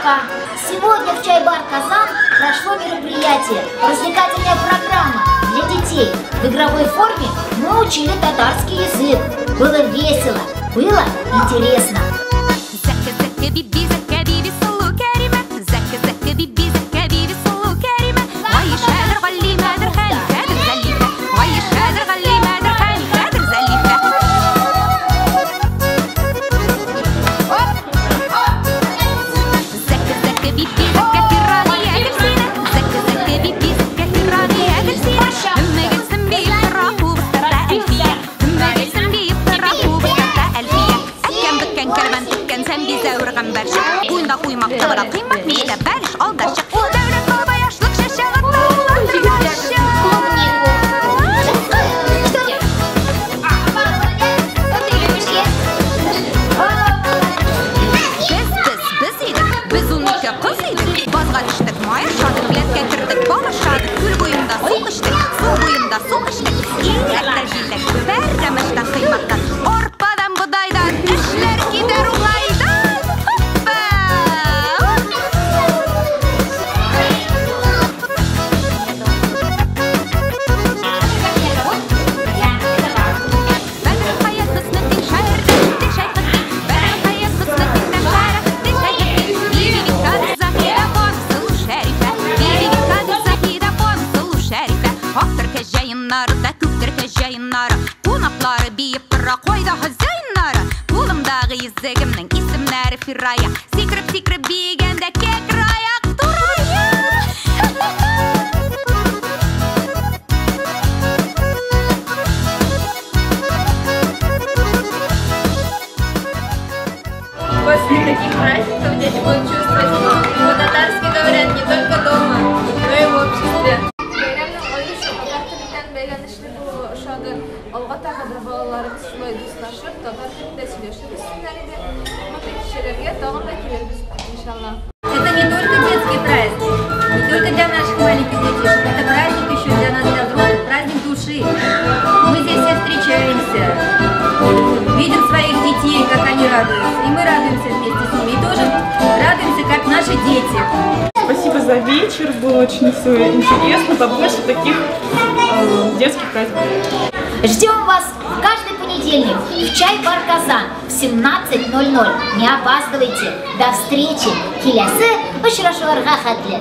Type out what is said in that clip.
пока. Сегодня в Чай-бар Казан прошло мероприятие, развлекательная программа для детей. В игровой форме мы учили татарский язык. Было весело, было интересно. После таких праздников дети будут чувствовать, что татарский говорят не только дома, но и в обществе. Это не только детский праздник, не только для наших маленьких детишек, это праздник еще для нас, для взрослых, праздник души. Мы здесь все встречаемся, видим своих детей, как они радуются, и мы радуемся вместе с ними, и тоже радуемся, как наши дети. Спасибо за вечер, было очень все интересно, побольше таких детских праздников. Ждем вас каждый понедельник в Чай-бар Казан в 17:00. Не опаздывайте. До встречи. Келесі ұшырашуларға хәтлі.